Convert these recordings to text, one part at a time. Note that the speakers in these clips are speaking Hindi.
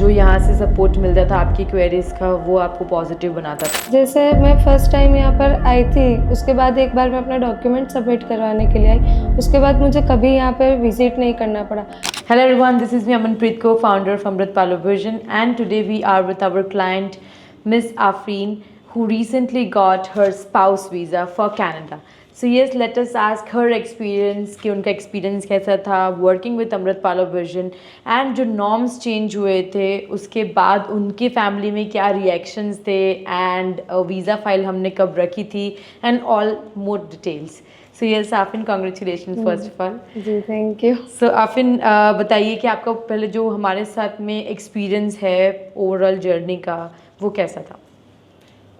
जो यहाँ से सपोर्ट मिलता था आपकी क्वेरीज का वो आपको पॉजिटिव बनाता था? जैसे मैं फ़र्स्ट टाइम यहाँ पर आई थी, उसके बाद एक बार मैं अपना डॉक्यूमेंट सबमिट करवाने के लिए आई, उसके बाद मुझे कभी यहाँ पर विजिट नहीं करना पड़ा। Hello everyone, this is me Amanpreet, co-founder of Amritpalo Vision, and today we are with our client Miss Afreen, who recently got her spouse visa for Canada. So yes, let us ask her experience कि उनका experience कैसा था working with Amritpalo Vision, and जो norms change हुए थे उसके बाद उनके family में क्या reactions थे, and visa file हमने कब रखी थी, and all more details. So yes, Afin, congratulations first of all. जी थैंक यू। So Afin, बताइए कि आपका पहले जो हमारे साथ में एक्सपीरियंस है ओवरऑल जर्नी का वो कैसा था?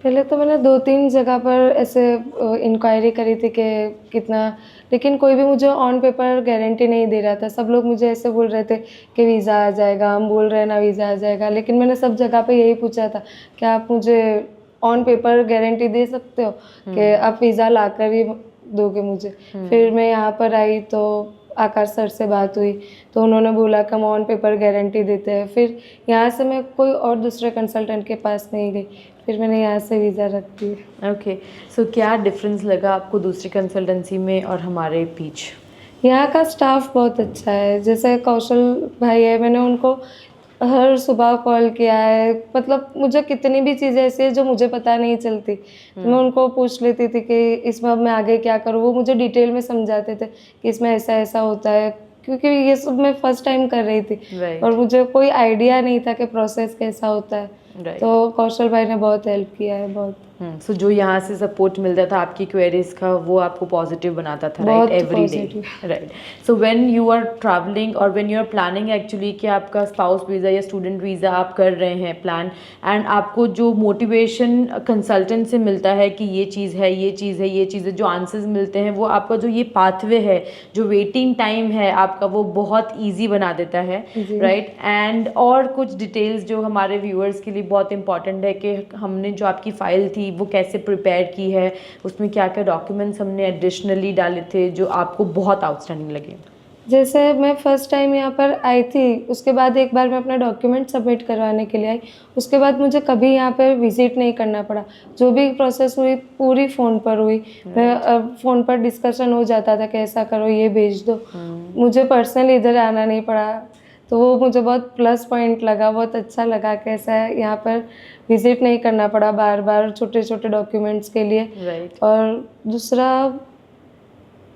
पहले तो मैंने 2-3 जगह पर ऐसे इंक्वायरी करी थी कि कितना, लेकिन कोई भी मुझे ऑन पेपर गारंटी नहीं दे रहा था। सब लोग मुझे ऐसे बोल रहे थे कि वीज़ा आ जाएगा, हम बोल रहे हैं ना वीज़ा आ जाएगा, लेकिन मैंने सब जगह पे यही पूछा था कि आप मुझे ऑन पेपर गारंटी दे सकते हो कि आप वीज़ा ला कर ही दोगे मुझे। फिर मैं यहाँ पर आई तो आकाश सर से बात हुई तो उन्होंने बोला कि हम ऑन पेपर गारंटी देते हैं। फिर यहाँ से मैं कोई और दूसरे कंसल्टेंट के पास नहीं गई, फिर मैंने यहाँ से वीज़ा रख दी। ओके, सो क्या डिफरेंस लगा आपको दूसरी कंसल्टेंसी में और हमारे बीच? यहाँ का स्टाफ बहुत अच्छा है। जैसे कौशल भाई है, मैंने उनको हर सुबह कॉल किया है, मतलब मुझे कितनी भी चीज़ें ऐसी है जो मुझे पता नहीं चलती तो मैं उनको पूछ लेती थी कि इसमें अब मैं आगे क्या करूँ। वो मुझे डिटेल में समझाते थे कि इसमें ऐसा ऐसा होता है, क्योंकि ये सब मैं फर्स्ट टाइम कर रही थी और मुझे कोई आइडिया नहीं था कि प्रोसेस कैसा होता है। तो कौशल भाई ने बहुत हेल्प किया है, बहुत। सो जो यहाँ से सपोर्ट मिलता था आपकी क्वेरीज का वो आपको पॉजिटिव बनाता था, right? Every day, right? So when you are travelling और when you are planning actually कि आपका स्पाउस वीज़ा या स्टूडेंट वीज़ा आप कर रहे हैं प्लान, एंड आपको जो मोटिवेशन कंसल्टेंट से मिलता है कि ये चीज़ है, ये चीज़ है, ये चीज़ है, जो आंसर्स मिलते हैं वो आपका जो ये पाथवे है, जो वेटिंग टाइम है आपका, वो बहुत ईजी बना देता है, राइट? एंड और कुछ डिटेल्स जो हमारे व्यूअर्स के लिए बहुत इंपॉर्टेंट है कि हमने जो आपकी फ़ाइल थी वो कैसे प्रिपेयर की है, उसमें क्या क्या डॉक्यूमेंट्स हमने एडिशनली डाले थे जो आपको बहुत आउटस्टैंडिंग लगे। जैसे मैं फ़र्स्ट टाइम यहाँ पर आई थी, उसके बाद एक बार मैं अपना डॉक्यूमेंट सबमिट करवाने के लिए आई, उसके बाद मुझे कभी यहाँ पर विज़िट नहीं करना पड़ा। जो भी प्रोसेस हुई पूरी फ़ोन पर हुई। मैं फ़ोन पर डिस्कशन हो जाता था कि ऐसा करो, ये भेज दो। मुझे पर्सनली इधर आना नहीं पड़ा, तो वो मुझे बहुत प्लस पॉइंट लगा, बहुत अच्छा लगा कि ऐसा है यहाँ पर विज़िट नहीं करना पड़ा बार बार छोटे छोटे डॉक्यूमेंट्स के लिए। और दूसरा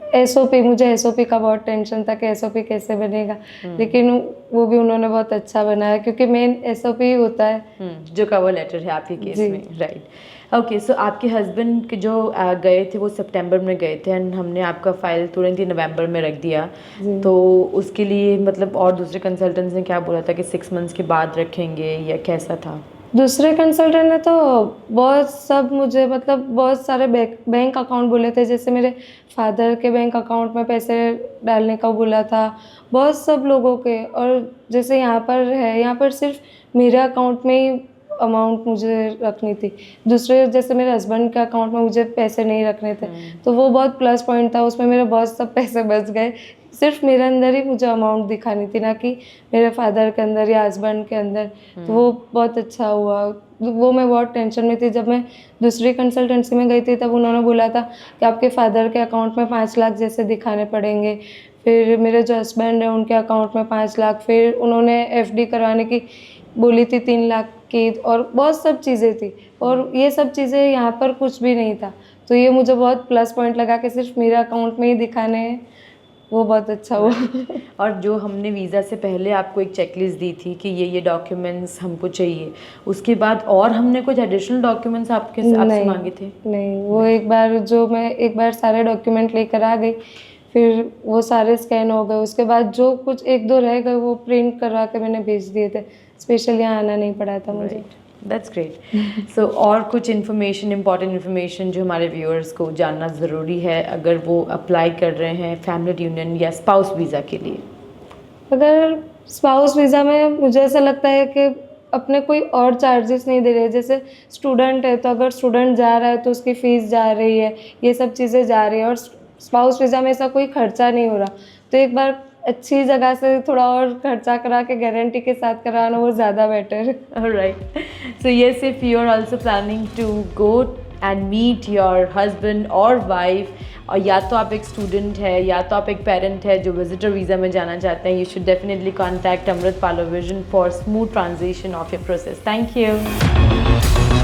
एसओपी, मुझे एसओपी का बहुत टेंशन था कि एसओपी कैसे बनेगा, लेकिन वो भी उन्होंने बहुत अच्छा बनाया, क्योंकि मेन एसओपी होता है जो कवर लेटर है आपके केस में, राइट? ओके, सो आपके हस्बैंड के जो गए थे वो सितंबर में गए थे एंड हमने आपका फ़ाइल तुरंत ही नवंबर में रख दिया, तो उसके लिए मतलब और दूसरे कंसल्टेंट्स ने क्या बोला था कि 6 मंथ्स के बाद रखेंगे या कैसा था? दूसरे कंसल्टेंट ने तो बहुत सब मुझे मतलब बहुत सारे बैंक अकाउंट बोले थे। जैसे मेरे फादर के बैंक अकाउंट में पैसे डालने का बोला था, बहुत सब लोगों के। और जैसे यहाँ पर सिर्फ मेरे अकाउंट में ही अमाउंट मुझे रखनी थी, दूसरे जैसे मेरे हस्बैंड के अकाउंट में मुझे पैसे नहीं रखने थे। तो वो बहुत प्लस पॉइंट था, उसमें मेरे बहुत सब पैसे बच गए। सिर्फ मेरे अंदर ही मुझे अमाउंट दिखानी थी, ना कि मेरे फादर के अंदर या हस्बैंड के अंदर। तो वो बहुत अच्छा हुआ। वो मैं बहुत टेंशन में थी। जब मैं दूसरी कंसल्टेंसी में गई थी तब उन्होंने बोला था कि आपके फादर के अकाउंट में 5 लाख जैसे दिखाने पड़ेंगे, फिर मेरे जो हस्बैंड है उनके अकाउंट में 5 लाख, फिर उन्होंने एफडी करवाने की बोली थी 3 लाख की, और बहुत सब चीज़ें थी। और ये सब चीज़ें यहाँ पर कुछ भी नहीं था, तो ये मुझे बहुत प्लस पॉइंट लगा कि सिर्फ मेरे अकाउंट में ही दिखाने हैं। वो बहुत अच्छा हुआ। और जो हमने वीज़ा से पहले आपको एक चेकलिस्ट दी थी कि ये डॉक्यूमेंट्स हमको चाहिए, उसके बाद और हमने कुछ एडिशनल डॉक्यूमेंट्स आपसे मांगे थे? नहीं, वो एक बार सारे डॉक्यूमेंट लेकर आ गई, फिर वो सारे स्कैन हो गए। उसके बाद जो कुछ 1-2 रह गए वो प्रिंट करवा के मैंने भेज दिए थे। स्पेशल यहाँ आना नहीं पड़ा था मुझे। That's great. सो और कुछ इन्फॉर्मेशन, इंपॉर्टेंट इन्फॉर्मेशन जो हमारे व्यूअर्स को जानना ज़रूरी है अगर वो अप्लाई कर रहे हैं फैमिली यूनियन या स्पाउस वीज़ा के लिए? अगर स्पाउस वीज़ा में मुझे ऐसा लगता है कि अपने कोई और चार्जेस नहीं दे रहे। जैसे स्टूडेंट है तो अगर स्टूडेंट जा रहा है तो उसकी फ़ीस जा रही है, ये सब चीज़ें जा रही है, और स्पाउस वीज़ा में ऐसा कोई खर्चा नहीं हो रहा। तो एक बार अच्छी जगह से थोड़ा और खर्चा करा के गारंटी के साथ कराना वो ज़्यादा बेटर है। Alright. So yes, if you are also planning to go and meet your husband or wife, और या तो आप एक स्टूडेंट है या तो आप एक पेरेंट है जो विजिटर वीज़ा में जाना चाहते हैं, you should definitely contact Amrit Palovision for smooth transition of your process. Thank you.